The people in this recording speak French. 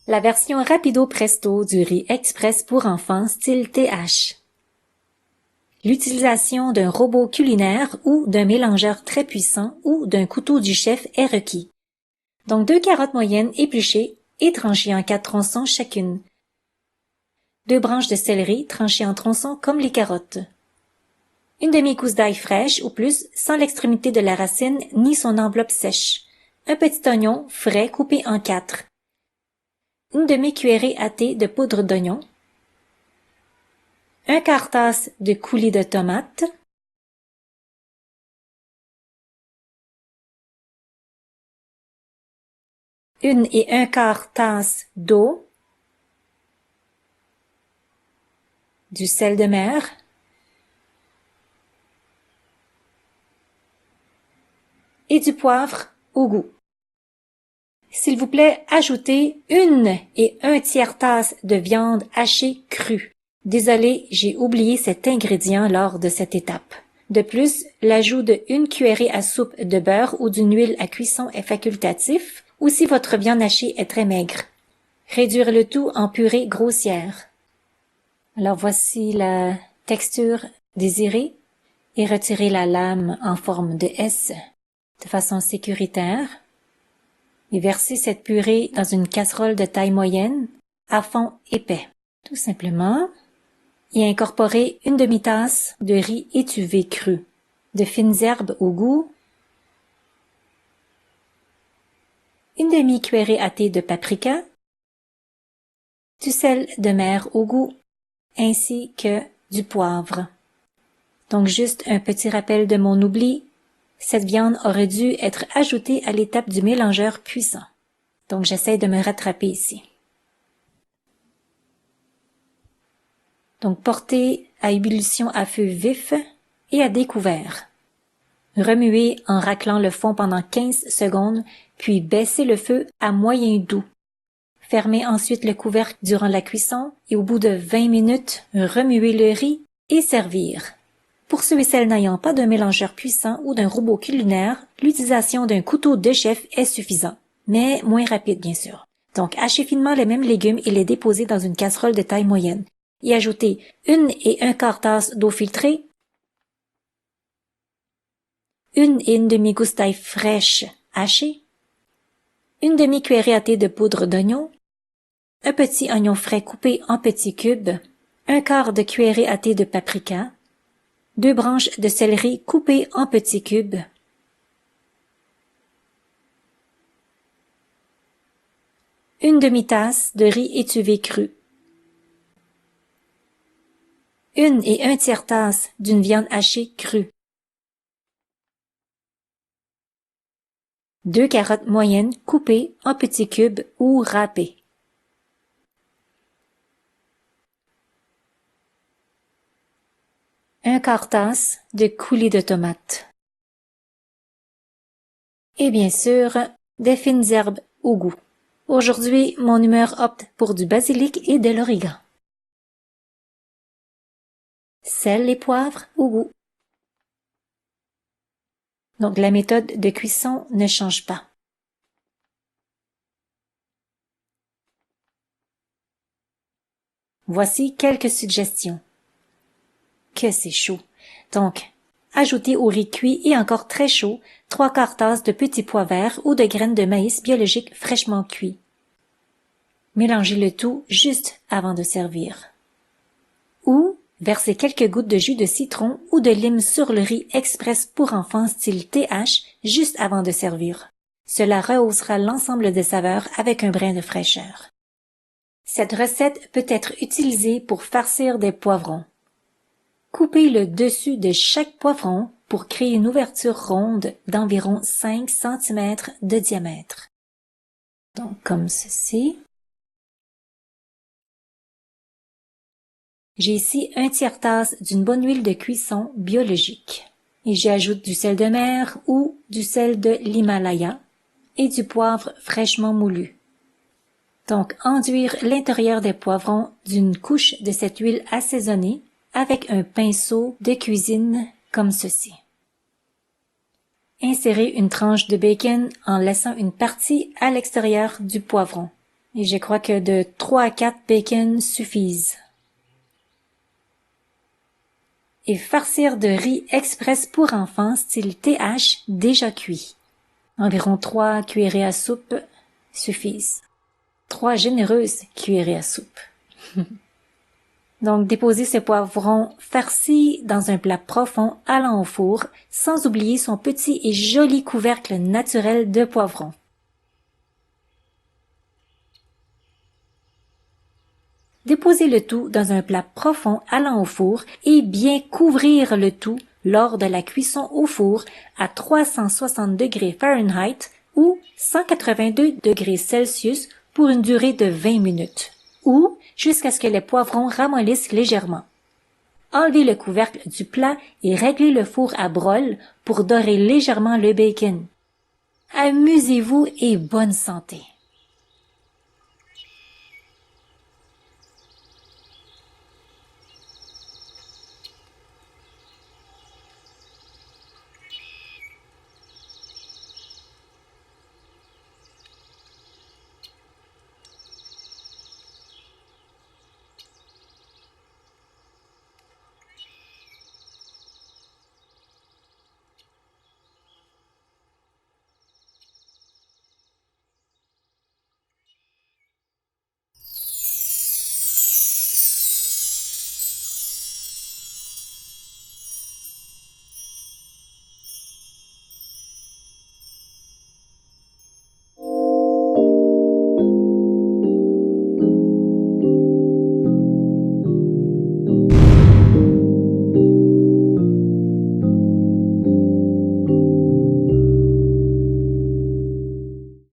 La version rapido presto du riz express pour enfants style TH. L'utilisation d'un robot culinaire ou d'un mélangeur très puissant ou d'un couteau du chef est requis. Donc 2 carottes moyennes épluchées et tranchées en 4 tronçons chacune. 2 branches de céleri tranchées en tronçons comme les carottes. Une demi-gousse d'ail fraîche ou plus sans l'extrémité de la racine ni son enveloppe sèche. Un petit oignon frais coupé en 4. Une demi-cuillerée à thé de poudre d'oignon. Un quart tasse de coulis de tomates. Une et un quart tasse d'eau. Du sel de mer. Et du poivre au goût. S'il vous plaît, ajoutez 1 et 1/3 tasse de viande hachée crue. Désolé, j'ai oublié cet ingrédient lors de cette étape. De plus, l'ajout de 1 cuillerée à soupe de beurre ou d'une huile à cuisson est facultatif, ou si votre viande hachée est très maigre. Réduire le tout en purée grossière. Alors voici la texture désirée et retirez la lame en forme de S de façon sécuritaire. Et versez cette purée dans une casserole de taille moyenne à fond épais. Tout simplement, et incorporez 1 demi-tasse de riz étuvé cru, de fines herbes au goût, 1 demi-cuillerée à thé de paprika, du sel de mer au goût, ainsi que du poivre. Donc juste un petit rappel de mon oubli, cette viande aurait dû être ajoutée à l'étape du mélangeur puissant. Donc j'essaie de me rattraper ici. Donc portez à ébullition à feu vif et à découvert. Remuez en raclant le fond pendant 15 secondes, puis baissez le feu à moyen doux. Fermez ensuite le couvercle durant la cuisson et au bout de 20 minutes, remuez le riz et servir. Pour ceux et celles n'ayant pas d'un mélangeur puissant ou d'un robot culinaire, l'utilisation d'un couteau de chef est suffisant, mais moins rapide bien sûr. Donc hachez finement les mêmes légumes et les déposez dans une casserole de taille moyenne. Y ajoutez 1 et 1/4 tasse d'eau filtrée, 1 et 1 demi-gousse d'ail fraîche hachée, 1 demi-cuillerée à thé de poudre d'oignon, un petit oignon frais coupé en petits cubes, 1/4 de cuillerée à thé de paprika, 2 branches de céleri coupées en petits cubes, une demi-tasse de riz étuvé cru, 1 et 1/3 tasse d'une viande hachée crue, 2 carottes moyennes coupées en petits cubes ou râpées, un quart tasse de coulis de tomates. Et bien sûr, des fines herbes au goût. Aujourd'hui, mon humeur opte pour du basilic et de l'origan. Sel et poivre au goût. Donc la méthode de cuisson ne change pas. Voici quelques suggestions. Que c'est chaud. Donc, ajoutez au riz cuit et encore très chaud 3/4 tasse de petits pois verts ou de graines de maïs biologiques fraîchement cuits. Mélangez le tout juste avant de servir. Ou versez quelques gouttes de jus de citron ou de lime sur le riz express pour enfants style TH juste avant de servir. Cela rehaussera l'ensemble des saveurs avec un brin de fraîcheur. Cette recette peut être utilisée pour farcir des poivrons. Coupez le dessus de chaque poivron pour créer une ouverture ronde d'environ 5 cm de diamètre. Donc comme ceci. J'ai ici 1/3 tasse d'une bonne huile de cuisson biologique. Et j'y ajoute du sel de mer ou du sel de l'Himalaya et du poivre fraîchement moulu. Donc enduire l'intérieur des poivrons d'une couche de cette huile assaisonnée avec un pinceau de cuisine comme ceci. Insérez une tranche de bacon en laissant une partie à l'extérieur du poivron. Et je crois que de 3 à 4 bacon suffisent. Et farcir de riz express pour enfants style TH déjà cuit. Environ 3 cuillerées à soupe suffisent. 3 généreuses cuillerées à soupe. Donc, déposez ces poivrons farcis dans un plat profond allant au four, sans oublier son petit et joli couvercle naturel de poivrons. Déposez le tout dans un plat profond allant au four et bien couvrir le tout lors de la cuisson au four à 360 degrés Fahrenheit ou 182 degrés Celsius pour une durée de 20 minutes, ou jusqu'à ce que les poivrons ramollissent légèrement. Enlevez le couvercle du plat et réglez le four à brol pour dorer légèrement le bacon. Amusez-vous et bonne santé!